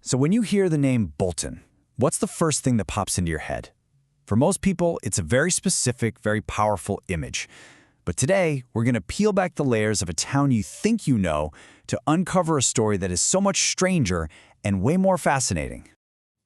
So when you hear the name Bolton, what's the first thing that pops into your head? For most people, it's a very specific, very powerful image. But today, we're going to peel back the layers of a town you think you know to uncover a story that is so much stranger and way more fascinating.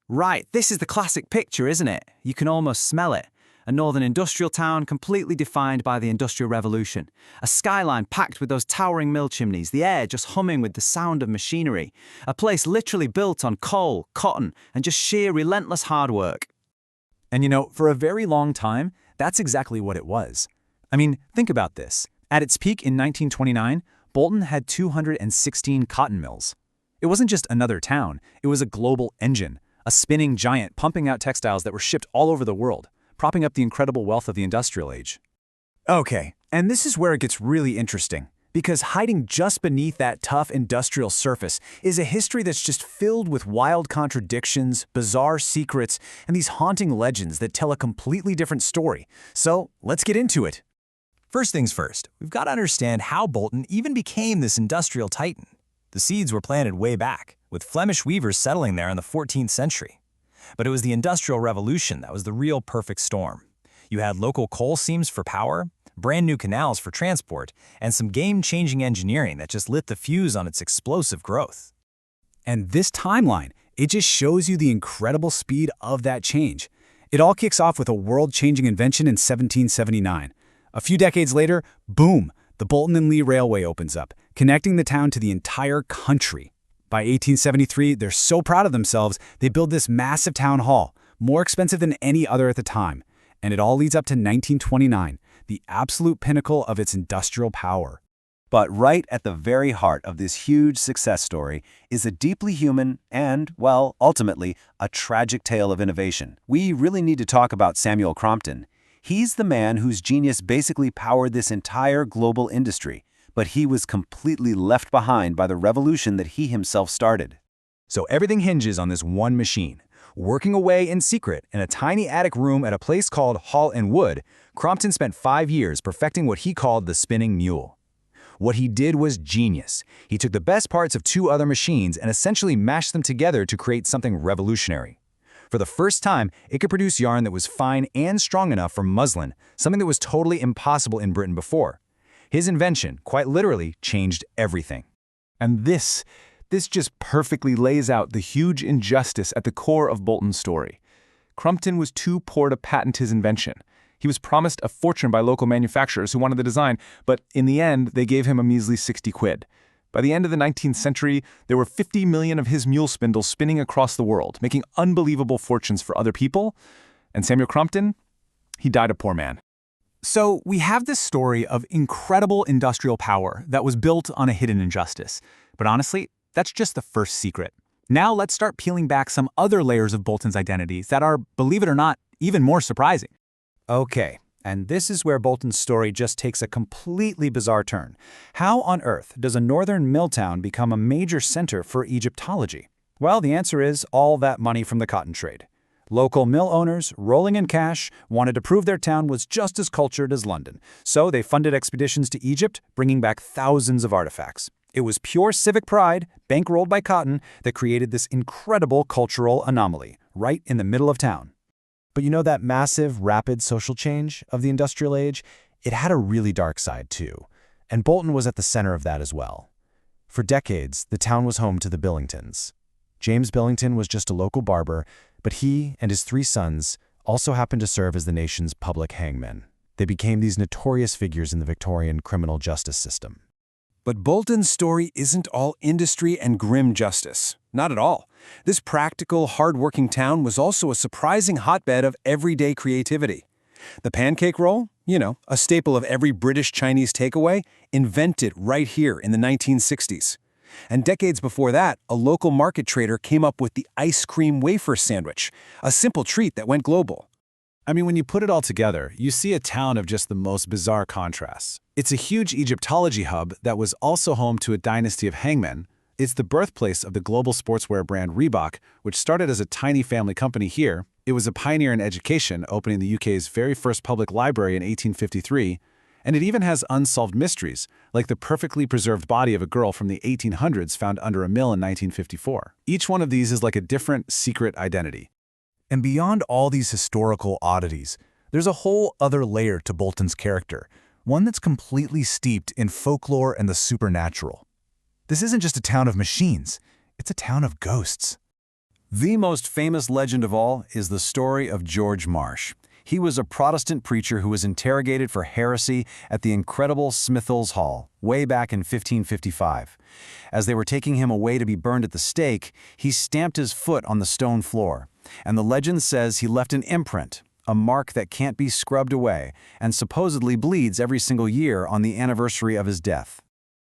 Right, this is the classic picture, isn't it? You can almost smell it. A northern industrial town completely defined by the Industrial Revolution. A skyline packed with those towering mill chimneys, the air just humming with the sound of machinery. A place literally built on coal, cotton, and just sheer relentless hard work. And you know, for a very long time, that's exactly what it was. I mean, think about this. At its peak in 1929, Bolton had 216 cotton mills. It wasn't just another town, it was a global engine, a spinning giant pumping out textiles that were shipped all over the world, propping up the incredible wealth of the industrial age. Okay, and this is where it gets really interesting, because hiding just beneath that tough industrial surface is a history that's just filled with wild contradictions, bizarre secrets, and these haunting legends that tell a completely different story. So, let's get into it. First things first, we've got to understand how Bolton even became this industrial titan. The seeds were planted way back, with Flemish weavers settling there in the 14th century. But it was the Industrial Revolution that was the real perfect storm. You had local coal seams for power, brand new canals for transport, and some game-changing engineering that just lit the fuse on its explosive growth. And this timeline, it just shows you the incredible speed of that change. It all kicks off with a world-changing invention in 1779. A few decades later, boom, the Bolton and Lee Railway opens up, connecting the town to the entire country. By 1873, they're so proud of themselves, they build this massive town hall, more expensive than any other at the time. And it all leads up to 1929, the absolute pinnacle of its industrial power. But right at the very heart of this huge success story is a deeply human and, well, ultimately, a tragic tale of innovation. We really need to talk about Samuel Crompton. He's the man whose genius basically powered this entire global industry, but he was completely left behind by the revolution that he himself started. So everything hinges on this one machine. Working away in secret in a tiny attic room at a place called Hall and Wood, Crompton spent 5 years perfecting what he called the spinning mule. What he did was genius. He took the best parts of 2 other machines and essentially mashed them together to create something revolutionary. For the first time, it could produce yarn that was fine and strong enough for muslin, something that was totally impossible in Britain before. His invention, quite literally, changed everything. And this just perfectly lays out the huge injustice at the core of Bolton's story. Crompton was too poor to patent his invention. He was promised a fortune by local manufacturers who wanted the design, but in the end, they gave him a measly 60 quid. By the end of the 19th century, there were 50 million of his mule spindles spinning across the world, making unbelievable fortunes for other people. And Samuel Crompton, he died a poor man. So we have this story of incredible industrial power that was built on a hidden injustice. But honestly, that's just the first secret. Now let's start peeling back some other layers of Bolton's identity that are, believe it or not, even more surprising. Okay, and this is where Bolton's story just takes a completely bizarre turn. How on earth does a northern mill town become a major center for Egyptology? Well, the answer is all that money from the cotton trade. Local mill owners, rolling in cash, wanted to prove their town was just as cultured as London, so they funded expeditions to Egypt, bringing back thousands of artifacts. It was pure civic pride, bankrolled by cotton, that created this incredible cultural anomaly, right in the middle of town. But you know that massive, rapid social change of the industrial age? It had a really dark side too, and Bolton was at the center of that as well. For decades, the town was home to the Billingtons. James Billington was just a local barber, but he and his 3 sons also happened to serve as the nation's public hangmen. They became these notorious figures in the Victorian criminal justice system. But Bolton's story isn't all industry and grim justice. Not at all. This practical, hard-working town was also a surprising hotbed of everyday creativity. The pancake roll, a staple of every British Chinese takeaway, invented right here in the 1960s. And decades before that, a local market trader came up with the ice cream wafer sandwich, a simple treat that went global. I mean, when you put it all together, you see a town of just the most bizarre contrasts. It's a huge Egyptology hub that was also home to a dynasty of hangmen. It's the birthplace of the global sportswear brand Reebok, which started as a tiny family company here. It was a pioneer in education, opening the UK's very first public library in 1853. And it even has unsolved mysteries, like the perfectly preserved body of a girl from the 1800s found under a mill in 1954. Each one of these is like a different secret identity. And beyond all these historical oddities, there's a whole other layer to Bolton's character, one that's completely steeped in folklore and the supernatural. This isn't just a town of machines, it's a town of ghosts. The most famous legend of all is the story of George Marsh. He was a Protestant preacher who was interrogated for heresy at the incredible Smithills Hall, way back in 1555. As they were taking him away to be burned at the stake, he stamped his foot on the stone floor. And the legend says he left an imprint, a mark that can't be scrubbed away, and supposedly bleeds every single year on the anniversary of his death.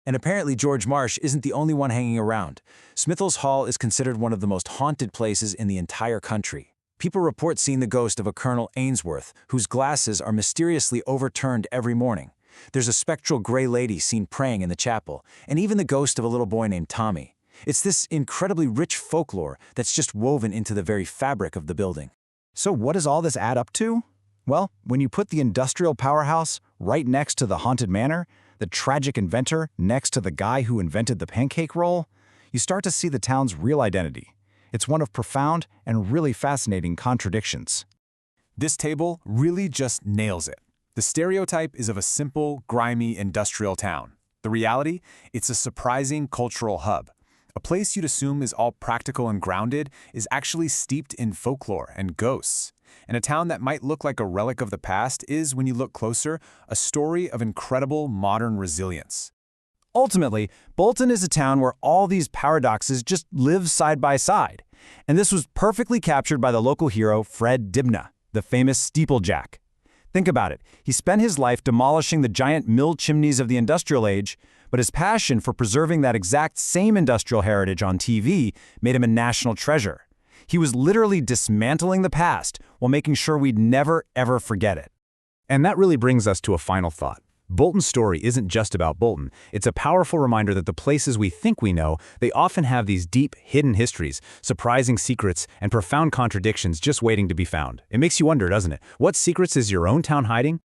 And apparently George Marsh isn't the only one hanging around. Smithills Hall is considered one of the most haunted places in the entire country. People report seeing the ghost of a Colonel Ainsworth, whose glasses are mysteriously overturned every morning. There's a spectral gray lady seen praying in the chapel, and even the ghost of a little boy named Tommy. It's this incredibly rich folklore that's just woven into the very fabric of the building. So what does all this add up to? Well, when you put the industrial powerhouse right next to the haunted manor, the tragic inventor next to the guy who invented the pancake roll, you start to see the town's real identity. It's one of profound and really fascinating contradictions. This table really just nails it. The stereotype is of a simple, grimy industrial town. The reality, it's a surprising cultural hub. A place you'd assume is all practical and grounded is actually steeped in folklore and ghosts. And a town that might look like a relic of the past is, when you look closer, a story of incredible modern resilience. Ultimately, Bolton is a town where all these paradoxes just live side by side. And this was perfectly captured by the local hero, Fred Dibnah, the famous steeplejack. Think about it. He spent his life demolishing the giant mill chimneys of the industrial age, but his passion for preserving that exact same industrial heritage on TV made him a national treasure. He was literally dismantling the past while making sure we'd never, ever forget it. And that really brings us to a final thought. Bolton's story isn't just about Bolton. It's a powerful reminder that the places we think we know, they often have these deep, hidden histories, surprising secrets, and profound contradictions just waiting to be found. It makes you wonder, doesn't it? What secrets is your own town hiding?